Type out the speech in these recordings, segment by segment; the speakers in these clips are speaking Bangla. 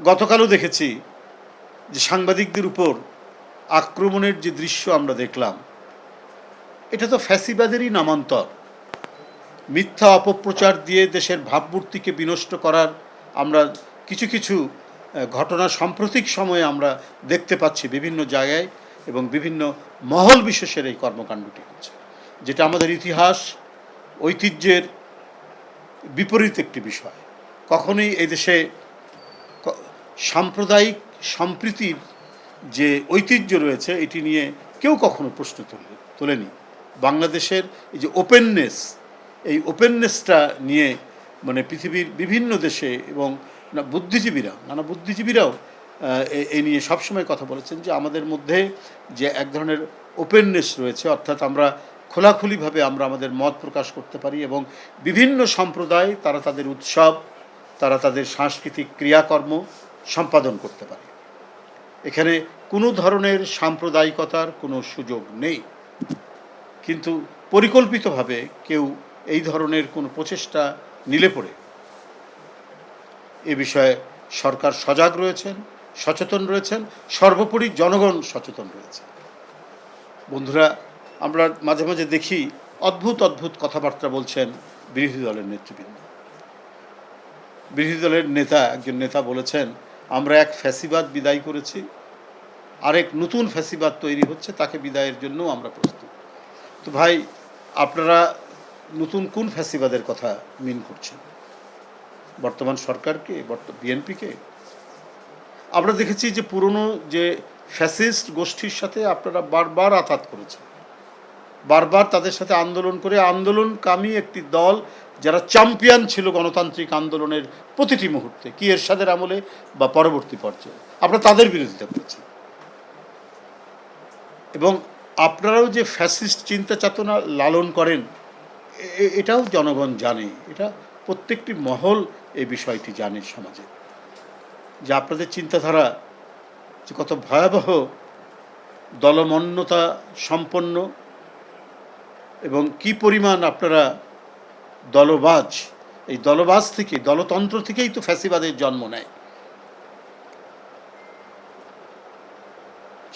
গতকালও দেখেছি যে সাংবাদিকদের উপর আক্রমণের যে দৃশ্য আমরা দেখলাম, এটা তো ফ্যাসিবাদেরই নামান্তর। মিথ্যা অপপ্রচার দিয়ে দেশের ভাবমূর্তিকে বিনষ্ট করার আমরা কিছু কিছু ঘটনা সাম্প্রতিক সময়ে আমরা দেখতে পাচ্ছি বিভিন্ন জায়গায়, এবং বিভিন্ন মহল বিশেষের এই কর্মকাণ্ডটি হচ্ছে, যেটা আমাদের ইতিহাস ঐতিহ্যের বিপরীত একটি বিষয়। কখনোই এই দেশে সাম্প্রদায়িক সম্প্রীতির যে ঐতিহ্য রয়েছে এটি নিয়ে কেউ কখনো প্রশ্ন তোলেনি। বাংলাদেশের এই যে ওপেননেস, এই ওপেননেসটা নিয়ে মানে পৃথিবীর বিভিন্ন দেশে এবং নানা বুদ্ধিজীবীরাও এই নিয়ে সবসময় কথা বলেছেন যে আমাদের মধ্যে যে এক ধরনের ওপেননেস রয়েছে, অর্থাৎ আমরা খোলাখুলিভাবে আমরা আমাদের মত প্রকাশ করতে পারি, এবং বিভিন্ন সম্প্রদায় তারা তাদের উৎসব, তারা তাদের সাংস্কৃতিক ক্রিয়াকর্ম সম্পাদন করতে পারে। এখানে কোনো ধরনের সাম্প্রদায়িকতার কোনো সুযোগ নেই। কিন্তু পরিকল্পিতভাবে কেউ এই ধরনের কোনো প্রচেষ্টা নিলে পড়ে এ বিষয়ে সরকার সজাগ রয়েছেন, সচেতন রয়েছেন, সর্বোপরি জনগণ সচেতন রয়েছে। বন্ধুরা, আমরা মাঝে মাঝে দেখি অদ্ভুত অদ্ভুত কথাবার্তা বলছেন বিরোধী দলের নেতৃবৃন্দ। বিরোধী দলের একজন নেতা বলেছেন, আমরা এক ফ্যাসিবাদ বিদায় করেছি, আরেক নতুন ফ্যাসিবাদ তৈরি হচ্ছে, তাকে বিদায়ের জন্য আমরা প্রস্তুত। তো ভাই, আপনারা নতুন কোন ফ্যাসিবাদের কথা মিন করছেন? বর্তমান সরকারকে, বিএনপিকে? আমরা দেখেছি যে পুরনো যে ফ্যাসিস্ট গোষ্ঠীর সাথে আপনারা বারবার আঘাত করেছেন, বারবার তাদের সাথে আন্দোলন করে আন্দোলনকামী একটি দল যারা চ্যাম্পিয়ন ছিল গণতান্ত্রিক আন্দোলনের প্রতিটি মুহূর্তে, কি এরশাদের আমলে বা পরবর্তী পর্যায়ে, আপনারা তাদের বিরোধিতা করেছেন। এবং আপনারাও যে ফ্যাসিস্ট চিন্তা চেতনা লালন করেন এটাও জনগণ জানে, এটা প্রত্যেকটি মহল এই বিষয়টি জানে সমাজে, যে আপনাদের চিন্তাধারা যে কত ভয়াবহ, দলমন্যতা সম্পন্ন, এবং কি পরিমাণ আপনারা দলবাজ। এই দলবাজ থেকে, দলতন্ত্র থেকেই তো ফ্যাসিবাদের জন্ম নেয়।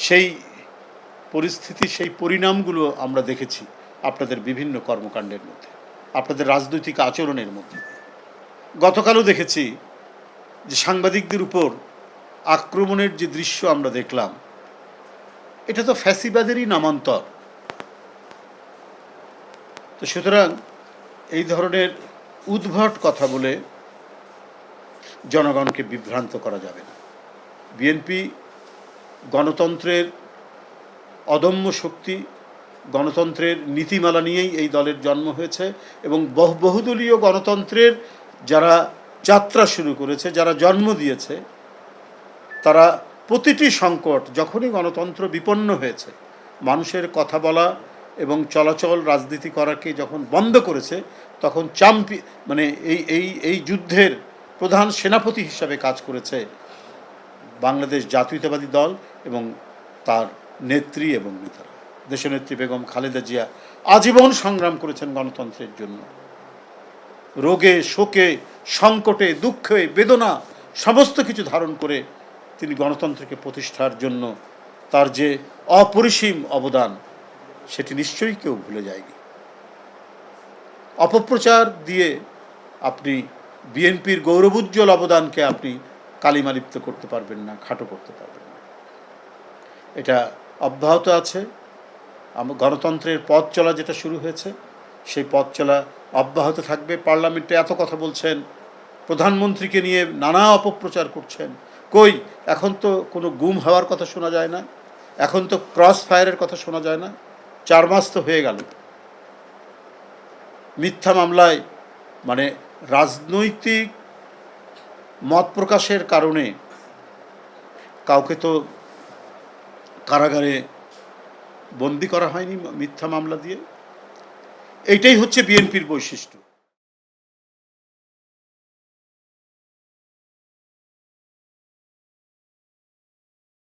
সেই পরিস্থিতি, সেই পরিণামগুলো আমরা দেখেছি আপনাদের বিভিন্ন কর্মকাণ্ডের মধ্যে, আপনাদের রাজনৈতিক আচরণের মধ্যে। গতকালও দেখেছি যে সাংবাদিকদের উপর আক্রমণের যে দৃশ্য আমরা দেখলাম, এটা তো ফ্যাসিবাদেরই নামান্তর। তো সুতরাং এই ধরনের উদ্ভট কথা বলে জনগণকে বিভ্রান্ত করা যাবে না। বিএনপি গণতন্ত্রের অদম্য শক্তি, গণতন্ত্রের নীতিমালা নিয়েই এই দলের জন্ম হয়েছে, এবং বহুদলীয় গণতন্ত্রের যারা যাত্রা শুরু করেছে, যারা জন্ম দিয়েছে, তারা প্রতিটি সংকট, যখনই গণতন্ত্র বিপন্ন হয়েছে, মানুষের কথা বলা এবং চলাচল রাজনীতি করাকে যখন বন্ধ করেছে, তখন এই যুদ্ধের প্রধান সেনাপতি হিসাবে কাজ করেছে বাংলাদেশ জাতীয়তাবাদী দল এবং তার নেত্রী এবং নেতারা। দেশনেত্রী বেগম খালেদা জিয়া আজীবন সংগ্রাম করেছেন গণতন্ত্রের জন্য। রোগে, শোকে, সংকটে, দুঃখে, বেদনা সমস্ত কিছু ধারণ করে তিনি গণতন্ত্রকে প্রতিষ্ঠার জন্য তার যে অপরিসীম অবদান, সেটি নিশ্চয়ই কেউ ভুলে যায়নি। অপপ্রচার দিয়ে আপনি বিএনপির গৌরবোজ্জ্বল অবদানকে আপনি কালিমালিপ্ত করতে পারবেন না, খাটো করতে পারবেন না। এটা অব্যাহত আছে। গণতন্ত্রের পথ চলা যেটা শুরু হয়েছে, সেই পথ চলা অব্যাহত থাকবে। পার্লামেন্টে এত কথা বলছেন, প্রধানমন্ত্রীকে নিয়ে নানা অপপ্রচার করছেন। কই, এখন তো কোনো গুম হওয়ার কথা শোনা যায় না, এখন তো ক্রস ফায়ারের কথা শোনা যায় না। 4 মাস তো হয়ে গেল। মিথ্যা মামলায় রাজনৈতিক মত প্রকাশের কারণে কাউকে তো কারাগারে বন্দি করা হয়নি মিথ্যা মামলা দিয়ে। এইটাই হচ্ছে বিএনপির বৈশিষ্ট্য।